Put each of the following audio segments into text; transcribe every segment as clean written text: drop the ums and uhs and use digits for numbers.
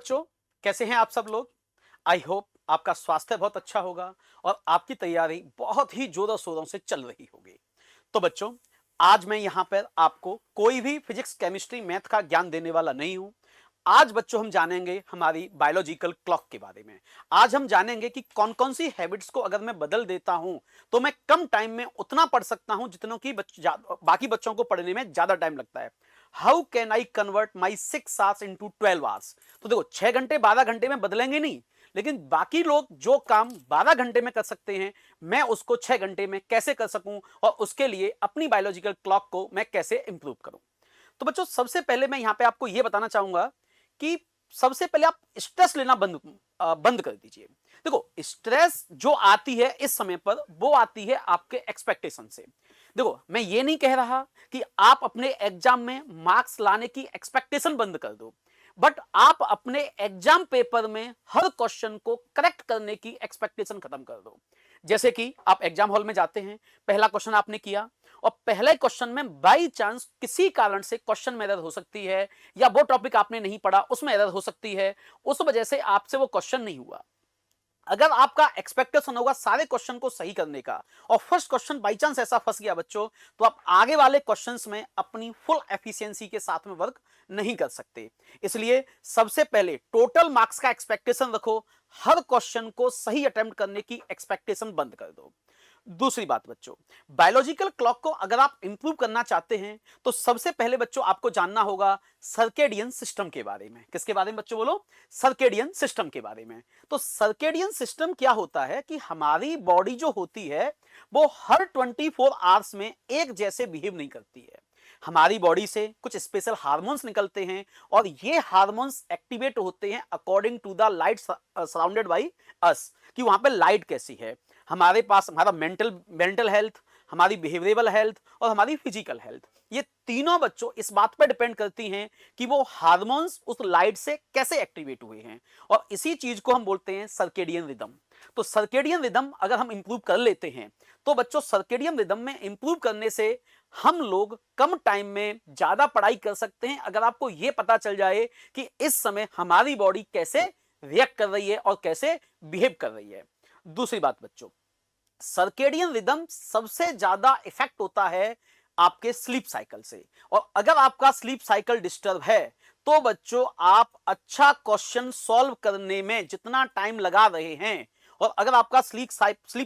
बच्चों, कैसे हैं आप सब लोग। आई होप आपका स्वास्थ्य बहुत अच्छा होगा और आपकी तैयारी बहुत ही जोरों शोरों से चल रही होगी। तो बच्चों, आज मैं यहां पर आपको कोई भी फिजिक्स केमिस्ट्री मैथ का ज्ञान देने वाला नहीं हूं। आज बच्चों हम जानेंगे हमारी बायोलॉजिकल क्लॉक के बारे में। आज हम जानेंगे कि कौन कौन सी हैबिट्स को अगर मैं बदल देता हूं तो मैं कम टाइम में उतना पढ़ सकता हूं जितनों की बाकी बच्चों को पढ़ने में ज्यादा टाइम लगता है। How can I convert my 6 hours into 12 hours. तो देखो, 6 घंटे 12 घंटे में बदलेंगे नहीं, लेकिन बाकी लोग जो काम 12 घंटे में कर सकते हैं, मैं उसको 6 घंटे में कैसे कर सकूं और उसके लिए अपनी बायोलॉजिकल क्लॉक को मैं कैसे इंप्रूव करूं। तो बच्चों, सबसे पहले मैं यहां पे आपको यह बताना चाहूंगा कि सबसे पहले आप स्ट्रेस लेना बंद कर दीजिए। देखो, स्ट्रेस जो आती है इस समय पर, वो आती है आपके एक्सपेक्टेशन से। देखो, मैं ये नहीं कह रहा कि आप अपने एग्जाम में मार्क्स लाने की एक्सपेक्टेशन बंद कर दो, बट आप अपने एग्जाम पेपर में हर क्वेश्चन को करेक्ट करने की एक्सपेक्टेशन खत्म कर दो। जैसे कि आप एग्जाम हॉल में जाते हैं, पहला क्वेश्चन आपने किया और पहले क्वेश्चन में बाई चांस किसी कारण से क्वेश्चन में एरर हो सकती है, या वो टॉपिक आपने नहीं पढ़ा उसमें एरर हो सकती है, उस वजह से आपसे वो क्वेश्चन नहीं हुआ। अगर आपका एक्सपेक्टेशन होगा सारे क्वेश्चन को सही करने का और फर्स्ट क्वेश्चन बाई चांस ऐसा फंस गया बच्चों, तो आप आगे वाले क्वेश्चंस में अपनी फुल एफिशिएंसी के साथ में वर्क नहीं कर सकते। इसलिए सबसे पहले टोटल मार्क्स का एक्सपेक्टेशन रखो, हर क्वेश्चन को सही अटेम्प्ट करने की एक्सपेक्टेशन बंद कर दो। दूसरी बात बच्चों, बायोलॉजिकल क्लॉक को अगर आप इंप्रूव करना चाहते हैं तो सबसे पहले बच्चों आपको जानना होगा सर्केडियन सिस्टम के बारे में। किसके बारे में बच्चों, बोलो। सर्केडियन सिस्टम के बारे में। तो सर्केडियन सिस्टम क्या होता है कि हमारी बॉडी जो होती है वो हर 24 आवर्स में एक जैसे बिहेव नहीं करती है। हमारी बॉडी से कुछ स्पेशल हार्मोन्स निकलते हैं और ये हार्मोन्स एक्टिवेट होते हैं according to the light surrounded by us, कि वहां पे लाइट कैसी है। हमारे पास हमारा मेंटल हेल्थ, हमारी बिहेवियरल हेल्थ और हमारी फिजिकल हेल्थ, ये तीनों बच्चों इस बात पर डिपेंड करती हैं कि वो हार्मोन्स उस लाइट से कैसे एक्टिवेट हुए हैं, और इसी चीज को हम बोलते हैं सर्केडियन रिदम। तो सर्केडियन रिदम अगर हम इंप्रूव कर लेते हैं तो बच्चों, सर्केडियन रिदम में इंप्रूव करने से हम लोग कम टाइम में ज्यादा पढ़ाई कर सकते हैं, अगर आपको यह पता चल जाए कि इस समय हमारी बॉडी कैसे रिएक्ट कर रही है और कैसे बिहेव कर रही है। दूसरी बात बच्चों, सर्केडियन रिदम सबसे ज्यादा इफेक्ट होता है आपके स्लीप साइकिल से, और अगर आपका स्लीप साइकिल डिस्टर्ब है तो बच्चों आप अच्छा क्वेश्चन सॉल्व करने में जितना टाइम लगा रहे हैं, और अगर आपका स्लीप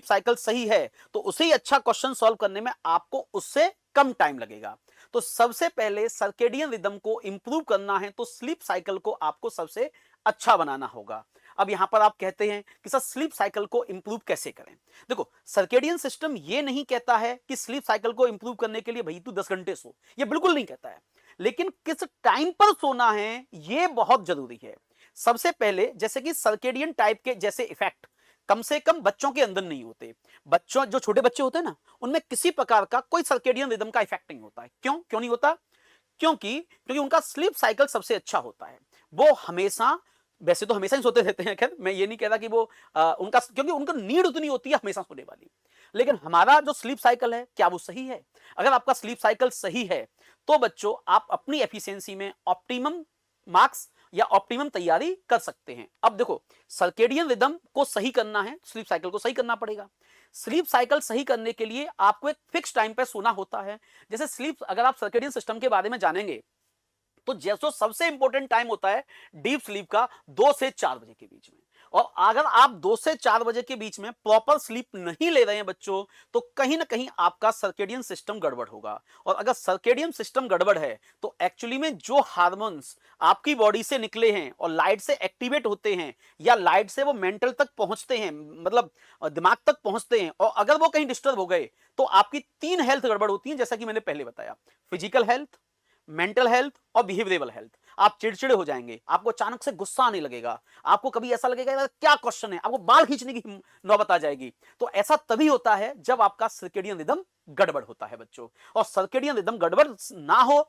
साइकिल सही है तो उसे ही अच्छा क्वेश्चन सॉल्व करने में आपको उससे कम टाइम लगेगा। तो सबसे पहले सर्केडियन रिदम को इंप्रूव करना है तो स्लीप साइकिल को आपको सबसे अच्छा बनाना होगा। अब यहां पर आप कहते हैं कि सर स्लीप साइकिल को इंप्रूव कैसे करें। देखो, सर्केडियन सिस्टम ये नहीं कहता है कि स्लीप साइकिल को इंप्रूव करने के लिए भाई तू 10 घंटे सो, ये बिल्कुल नहीं कहता है, लेकिन किस टाइम पर सोना है ये बहुत जरूरी है। सबसे पहले, जैसे कि सर्केडियन टाइप के जैसे इफेक्ट कम से कम बच्चों के अंदर नहीं होते। बच्चों, जो छोटे बच्चे होते हैं ना, उनमें किसी प्रकार का कोई सर्केडियन रिदम का इफेक्ट नहीं होता है। क्यों क्यों नहीं होता? क्योंकि क्योंकि उनका स्लीप साइकिल सबसे अच्छा होता है। वो हमेशा, वैसे तो हमेशा ही सोते रहते हैं, खैर मैं ये नहीं कह रहा कि वो उनका, क्योंकि उनका नीड उतनी होती है हमेशा सोने वाली। लेकिन हमारा जो स्लीप साइकिल है, क्या वो सही है? अगर आपका स्लीप साइकिल सही है तो बच्चों आप अपनी एफिशिएंसी में ऑप्टिमम मार्क्स या ऑप्टिमम तैयारी कर सकते हैं। अब देखो, सर्केडियन रिदम को सही करना है, स्लीप साइकिल को सही करना पड़ेगा। स्लीप साइकिल सही करने के लिए आपको एक फिक्स टाइम पे सोना होता है। जैसे स्लीप, अगर आप सर्केडियन सिस्टम के बारे में जानेंगे तो जैसो सबसे इंपॉर्टेंट टाइम होता है डीप स्लीप का 2 से 4 बजे के बीच में, और अगर आप 2 से 4 बजे के बीच में प्रॉपर स्लीप नहीं ले रहे हैं बच्चों, तो कहीं ना कहीं आपका सर्केडियन सिस्टम गड़बड़ होगा। और अगर सर्केडियन सिस्टम गड़बड़ है तो एक्चुअली में जो हार्मोन्स आपकी बॉडी से निकले हैं और लाइट से एक्टिवेट होते हैं, या लाइट से वो मेंटल तक पहुंचते हैं, मतलब दिमाग तक पहुंचते हैं, और अगर वो कहीं डिस्टर्ब हो गए तो आपकी 3 हेल्थ गड़बड़ होती है, जैसा कि मैंने पहले बताया, फिजिकल हेल्थ, मेंटल हेल्थ और बिहेवियरल हेल्थ। आप चिड़चिड़े हो जाएंगे, आपको अचानक से गुस्सा आने लगेगा, आपको कभी ऐसा लगेगा यार क्या क्वेश्चन है, आपको बाल खींचने की नौबत आ जाएगी। तो ऐसा तभी होता है जब आपका सर्केडियन रिदम गड़बड़ होता है बच्चों। और सर्केडियन रिदम गड़बड़ ना हो,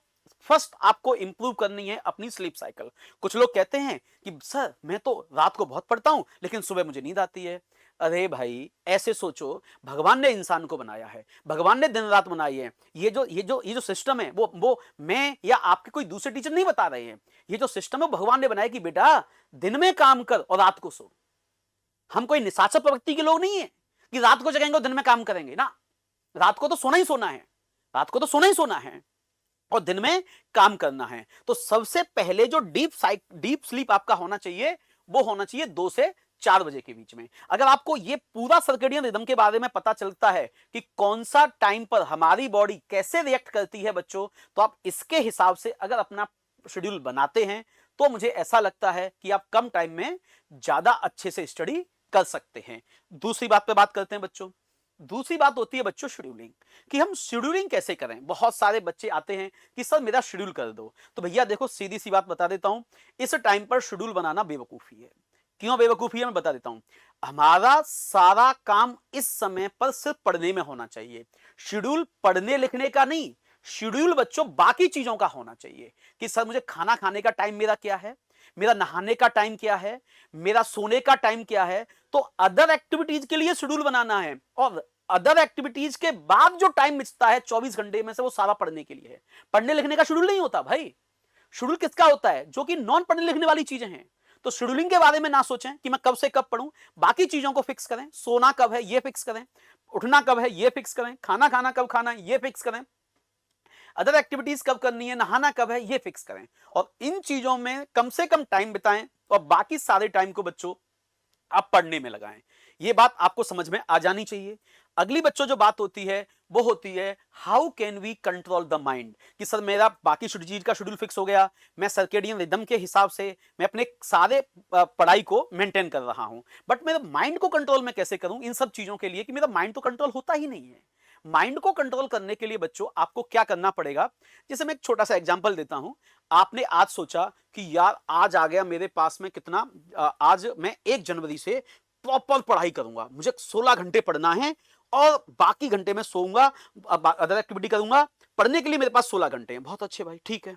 फर्स्ट आपको इंप्रूव करनी है अपनी स्लीप साइकिल। कुछ लोग कहते हैं कि सर मैं तो रात को बहुत पढ़ता हूं लेकिन सुबह मुझे नींद आती है। अरे भाई ऐसे सोचो, भगवान ने इंसान को बनाया है, भगवान ने दिन रात बनाई है। ये जो सिस्टम है वो मैं या आपके कोई दूसरे टीचर नहीं बता रहे हैं। ये जो सिस्टम है भगवान ने बनाया कि बेटा दिन में काम कर और रात को सो। हम कोई निशाचर प्रवृत्ति के लोग नहीं है कि रात को जगेंगे और दिन में काम करेंगे ना। रात को तो सोना ही सोना है, रात को तो सोना ही सोना है और दिन में काम करना है। तो सबसे पहले जो डीप स्लीप आपका होना चाहिए वो होना चाहिए 2 से 4 बजे के बीच में। अगर आपको ये पूरा सर्केडियन रिदम के बारे में पता चलता है कि कौन सा टाइम पर हमारी बॉडी कैसे रिएक्ट करती है बच्चों, तो आप इसके हिसाब से अगर अपना शेड्यूल बनाते हैं तो मुझे ऐसा लगता है कि आप कम टाइम में ज्यादा अच्छे से स्टडी कर सकते हैं। दूसरी बात पे बात करते हैं बच्चों। दूसरी बात होती है बच्चों शेड्यूलिंग, कि हम शेड्यूलिंग कैसे करें। बहुत सारे बच्चे आते हैं कि सर मेरा शेड्यूल कर दो। तो भैया देखो सीधी सी बात बता देता हूं, इस टाइम पर शेड्यूल बनाना बेवकूफी है। क्यों बेवकूफी है मैं बता देता हूं। हमारा सारा काम इस समय पर सिर्फ पढ़ने में होना चाहिए। शेड्यूल पढ़ने लिखने का नहीं, शेड्यूल बच्चों बाकी चीजों का होना चाहिए कि सर मुझे खाना खाने का टाइम मेरा क्या है, मेरा नहाने का टाइम क्या है, मेरा सोने का टाइम क्या है। तो अदर एक्टिविटीज के लिए शेड्यूल बनाना है और अदर एक्टिविटीज के बाद जो टाइम मिलता है 24 घंटे में से वो सारा पढ़ने के लिए है। पढ़ने लिखने का शेड्यूल नहीं होता भाई। शेड्यूल किसका होता है? जो कि नॉन पढ़ने लिखने वाली चीजें हैं। तो शेड्यूलिंग के बारे में ना सोचें कि मैं कब से कब पढ़ूं, बाकी चीजों को फिक्स करें। सोना कब है ये फिक्स करें, उठना कब है ये फिक्स करें, खाना खाना कब खाना है ये फिक्स करें, अदर एक्टिविटीज कब करनी है, नहाना कब है ये फिक्स करें और इन चीजों में कम से कम टाइम बिताएं और बाकी सारे टाइम को बच्चों आप पढ़ने में लगाएं। ये बात आपको समझ में आ जानी चाहिए। अगली बच्चों जो बात होती है वो होती है how can we control the mind, कि सर मेरा बाकी चीज का शेड्यूल फिक्स हो गया, मैं सर्केडियन रिदम के हिसाब से मैं अपने सारे पढ़ाई को मेंटेन कर रहा हूं, बट मेरे माइंड को कंट्रोल में कैसे करूं इन सब चीजों के लिए कि मेरा माइंड तो कंट्रोल होता ही नहीं है। माइंड को कंट्रोल करने के लिए बच्चों आपको क्या करना पड़ेगा, जैसे मैं एक छोटा सा एग्जांपल देता हूं। आपने आज सोचा कि यार आज आ गया मेरे पास में कितना, आज मैं 1 जनवरी से प्रॉपर पढ़ाई करूंगा, मुझे 16 घंटे पढ़ना है और बाकी घंटे में सोऊंगा, अदर एक्टिविटी करूंगा, पढ़ने के लिए मेरे पास 16 घंटे हैं। बहुत अच्छे भाई, ठीक है।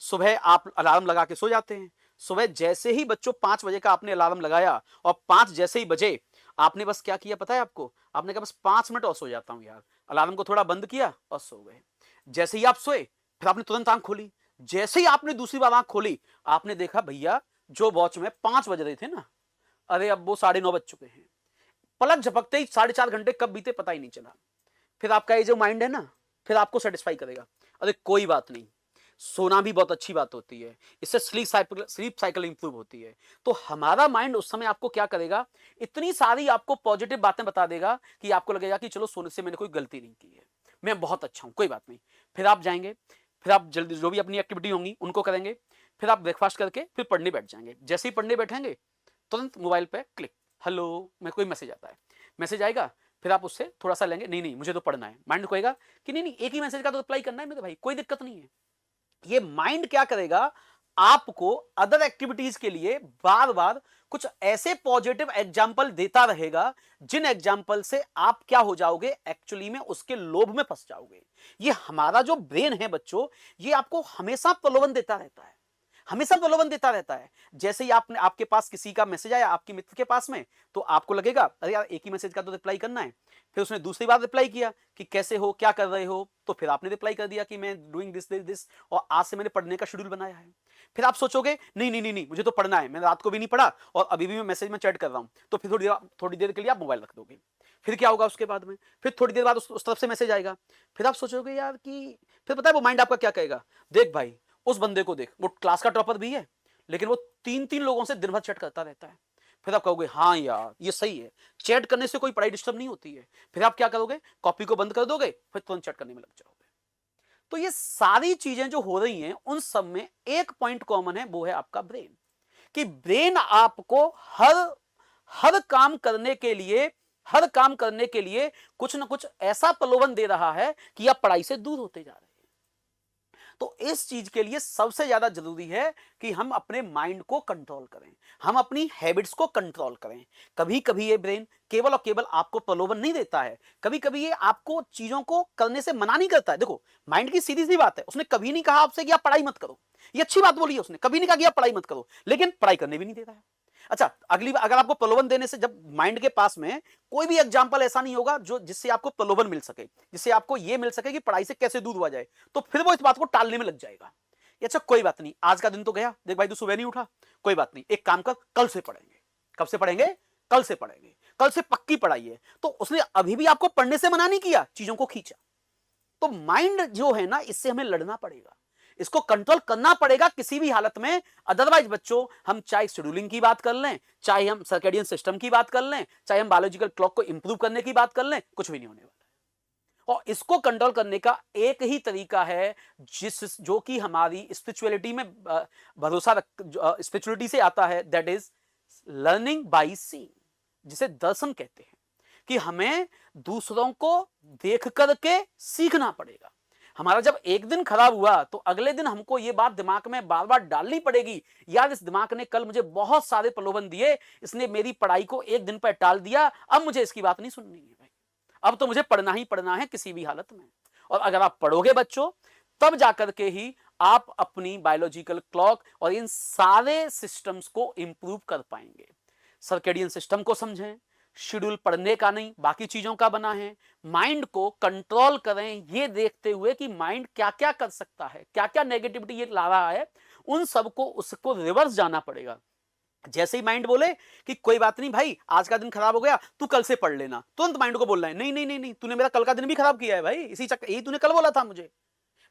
सुबह आप अलार्म लगा के सो जाते हैं। सुबह जैसे ही बच्चों 5 बजे का आपने अलार्म लगाया और 5 जैसे ही बजे आपने बस क्या किया पता है आपको? आपने कहा बस 5 मिनट और सो जाता हूं यार। अलार्म को थोड़ा बंद किया और सो गए। जैसे ही आप सोए फिर आपने तुरंत आंख खोली। जैसे ही आपने दूसरी बार आंख खोली आपने देखा भैया जो वॉच में 5 बज रहे थे ना, अरे अब वो 9:30 बज चुके हैं। पलक झपकते ही 4.5 घंटे कब बीते पता ही नहीं चला। फिर आपका ये जो माइंड है ना फिर आपको सेटिस्फाई करेगा, अरे कोई बात नहीं, सोना भी बहुत अच्छी बात होती है, इससे स्लीप साइकिल इंप्रूव होती है। तो हमारा माइंड उस समय आपको क्या करेगा, इतनी सारी आपको पॉजिटिव बातें बता देगा कि आपको लगेगा कि चलो सोने से मैंने कोई गलती नहीं की है, मैं बहुत अच्छा हूं, कोई बात नहीं। फिर आप जाएंगे, फिर आप जल्दी जो भी अपनी एक्टिविटी होंगी उनको करेंगे, फिर आप ब्रेकफास्ट करके फिर पढ़ने बैठ जाएंगे। जैसे ही पढ़ने बैठेंगे तुरंत मोबाइल पे क्लिक, हेलो, मैं कोई मैसेज आता है, मैसेज आएगा, फिर आप उससे थोड़ा सा लेंगे, नहीं नहीं मुझे तो पढ़ना है। माइंड कहेगा कि नहीं नहीं एक ही मैसेज का तो रिप्लाई करना है मेरे भाई, कोई दिक्कत नहीं है। ये माइंड क्या करेगा, आपको अदर एक्टिविटीज के लिए बार बार कुछ ऐसे पॉजिटिव एग्जाम्पल देता रहेगा जिन एग्जाम्पल से आप क्या हो जाओगे, एक्चुअली में उसके लोभ में फंस जाओगे। ये हमारा जो ब्रेन है बच्चों, ये आपको हमेशा प्रलोभन देता रहता है, हमेशा प्रलोभन देता रहता है। जैसे ही आपने आपके पास किसी का मैसेज आया आपके मित्र के पास में, तो आपको लगेगा अरे यार एक ही मैसेज का तो रिप्लाई करना है। फिर उसने दूसरी बार रिप्लाई किया कि कैसे हो, क्या कर रहे हो, तो फिर आपने रिप्लाई कर दिया कि मैं डूइंग दिस दिस दिस और आज से मैंने पढ़ने का शेड्यूल बनाया है। फिर आप सोचोगे नहीं नहीं नहीं नहीं मुझे तो पढ़ना है, मैंने रात को भी नहीं पढ़ा और अभी भी मैं मैसेज में चैट कर रहा हूं, तो फिर थोड़ी देर के लिए आप मोबाइल रख दोगे। फिर क्या होगा उसके बाद में, फिर थोड़ी देर बाद उस तरफ से मैसेज आएगा, फिर आप सोचोगे यार कि, फिर पता है वो माइंड आपका क्या कहेगा, देख भाई उस बंदे को देख, वो क्लास का टॉपर भी है लेकिन वो 3-3 लोगों से दिन भर चैट करता रहता है। फिर आप कहोगे हाँ यार ये सही है, चैट करने से कोई पढ़ाई डिस्टर्ब नहीं होती है। फिर आप क्या करोगे, कॉपी को बंद कर दोगे, फिर तुरंत चैट करने में लग जाओगे। तो ये सारी चीजें जो हो रही हैं उन सब में एक पॉइंट कॉमन है, वो है आपका ब्रेन। कि ब्रेन आपको हर काम करने के लिए, हर काम करने के लिए कुछ ना कुछ ऐसा प्रलोभन दे रहा है कि आप पढ़ाई से दूर होते जा रहे हैं। तो इस चीज के लिए सबसे ज्यादा जरूरी है कि हम अपने माइंड को कंट्रोल करें, हम अपनी हैबिट्स को कंट्रोल करें। कभी कभी ये ब्रेन केवल और केवल आपको प्रलोभन नहीं देता है, कभी कभी ये आपको चीजों को करने से मना नहीं करता है। देखो माइंड की सीधी सी बात है, उसने कभी नहीं कहा आपसे कि आप पढ़ाई मत करो, ये अच्छी बात बोली है, उसने कभी नहीं कहा कि आप पढ़ाई मत करो, लेकिन पढ़ाई करने भी नहीं देता है। अच्छा, अगली बार अगर आपको प्रलोभन देने से, जब माइंड के पास में कोई भी एग्जाम्पल ऐसा नहीं होगा जो जिससे आपको प्रलोभन मिल सके, जिससे आपको यह मिल सके कि पढ़ाई से कैसे दूर हुआ जाए, तो फिर वो इस बात को टालने में लग जाएगा। अच्छा कोई बात नहीं, आज का दिन तो गया, देख भाई तू सुबह नहीं उठा, कोई बात नहीं, एक काम कर, कल से पढ़ेंगे। कब से पढ़ेंगे? कल से पढ़ेंगे, कल से पक्की पढ़ाई है। तो उसने अभी भी आपको पढ़ने से मना नहीं किया, चीजों को खींचा। तो माइंड जो है ना, इससे हमें लड़ना पड़ेगा, इसको कंट्रोल करना पड़ेगा किसी भी हालत में। अदरवाइज बच्चों, हम चाहे शेड्यूलिंग की बात कर लें, चाहे हम सर्केडियन सिस्टम की बात कर लें, चाहे हम बायोलॉजिकल क्लॉक को इंप्रूव करने की बात कर लें, कुछ भी नहीं होने वाला है। और इसको कंट्रोल करने का एक ही तरीका है, जो कि हमारी स्पिरिचुअलिटी में भरोसा स्पिरिचुअलिटी से आता है, that is learning by seeing, जिसे दर्शन कहते हैं। कि हमें दूसरों को देख करके सीखना पड़ेगा। हमारा जब एक दिन खराब हुआ तो अगले दिन हमको ये बात दिमाग में बार बार डालनी पड़ेगी, यार इस दिमाग ने कल मुझे बहुत सारे प्रलोभन दिए, इसने मेरी पढ़ाई को एक दिन पर टाल दिया, अब मुझे इसकी बात नहीं सुननी है भाई, अब तो मुझे पढ़ना ही पढ़ना है किसी भी हालत में। और अगर आप पढ़ोगे बच्चों, तब जाकर के ही आप अपनी बायोलॉजिकल क्लॉक और इन सारे सिस्टम्स को इंप्रूव कर पाएंगे। सर्केडियन सिस्टम को समझें, शेड्यूल पढ़ने का नहीं बाकी चीजों का बना है। माइंड को कंट्रोल करें, ये देखते हुए कि माइंड क्या क्या कर सकता है, क्या क्या नेगेटिविटी ये ला रहा है, उन सबको उसको रिवर्स जाना पड़ेगा। जैसे ही माइंड बोले कि कोई बात नहीं भाई, आज का दिन खराब हो गया, तू कल से पढ़ लेना, तुरंत माइंड को बोलना है नहीं नहीं नहीं नहीं, तूने मेरा कल का दिन भी खराब किया है भाई, इसी चक्कर, यही तूने कल बोला था मुझे।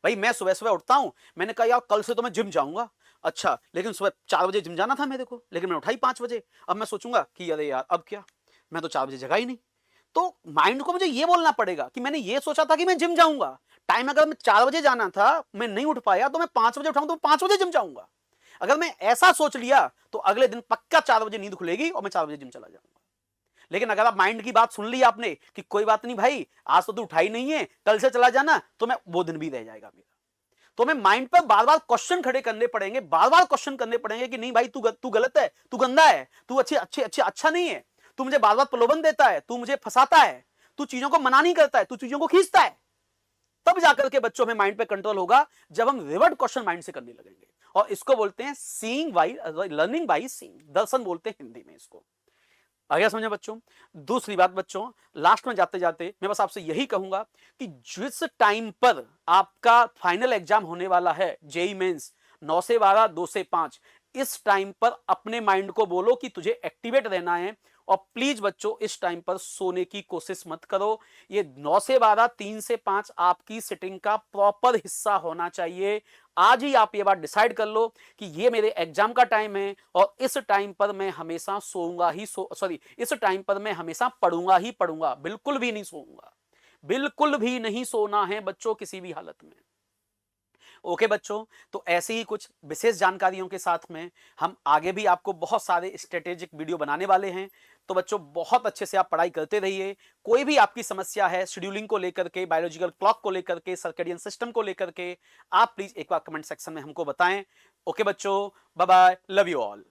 भाई मैं सुबह सुबह उठता हूं, मैंने कहा यार कल से तो मैं जिम जाऊंगा, अच्छा लेकिन सुबह 4 बजे जिम जाना था मेरे को, लेकिन मैं उठा ही 5 बजे। अब मैं सोचूंगा कि अरे यार अब क्या, मैं तो 4 बजे जगा ही नहीं। तो माइंड को मुझे ये बोलना पड़ेगा कि मैंने ये सोचा था कि मैं जिम जाऊंगा, टाइम अगर मैं 4 बजे जाना था, मैं नहीं उठ पाया, तो मैं 5 बजे उठाऊंगा, तो 5 बजे जिम जाऊंगा। अगर मैं ऐसा सोच लिया तो अगले दिन पक्का 4 बजे नींद खुलेगी और मैं 4 बजे जिम चला जाऊंगा। लेकिन अगर आप माइंड की बात सुन ली आपने कि कोई बात नहीं भाई, आज तो तू उठाई नहीं है, कल से चला जाना, तो मैं वो दिन भी रह जाएगा मेरा। तो हमें माइंड पर बार बार क्वेश्चन खड़े करने पड़ेंगे, बार बार क्वेश्चन करने पड़ेंगे कि नहीं भाई तू गलत है, तू गंदा है, तू अच्छा नहीं है, तू मुझे बार बार प्रलोभन देता है, तू मुझे फंसाता है, तू चीजों को मना नहीं करता है, तू चीजों को खींचता है। तब जाकर के बच्चों में माइंड पे कंट्रोल होगा, जब हम रिवर्ट क्वेश्चन माइंड से करने लगेंगे। और इसको बोलते हैं seeing by learning by seeing, दर्शन बोलते हैं हिंदी में इसको। आगे समझे बच्चों। दूसरी बात बच्चों, लास्ट में जाते जाते मैं बस आपसे यही कहूंगा कि जिस टाइम पर आपका फाइनल एग्जाम होने वाला है, जेई मेंस 9 से 12 2 से 5, इस टाइम पर अपने माइंड को बोलो कि तुझे एक्टिवेट रहना है। और प्लीज बच्चों इस टाइम पर सोने की कोशिश मत करो। ये 9 से 12 3 से 5 आपकी सिटिंग का प्रॉपर हिस्सा होना चाहिए। आज ही आप ये बात डिसाइड कर लो कि ये मेरे एग्जाम का टाइम है और इस टाइम पर मैं हमेशा सोऊंगा ही इस टाइम पर मैं हमेशा पढ़ूंगा ही पढ़ूंगा, बिल्कुल भी नहीं सोऊंगा, बिल्कुल भी नहीं सोना है बच्चों किसी भी हालत में। ओके बच्चों, तो ऐसी ही कुछ विशेष जानकारियों के साथ में हम आगे भी आपको बहुत सारे स्ट्रेटेजिक वीडियो बनाने वाले हैं। तो बच्चों बहुत अच्छे से आप पढ़ाई करते रहिए। कोई भी आपकी समस्या है शेड्यूलिंग को लेकर के, बायोलॉजिकल क्लॉक को लेकर के, सर्केडियन सिस्टम को लेकर के, आप प्लीज एक बार कमेंट सेक्शन में हमको बताएं। ओके बच्चों, bye bye, love you all.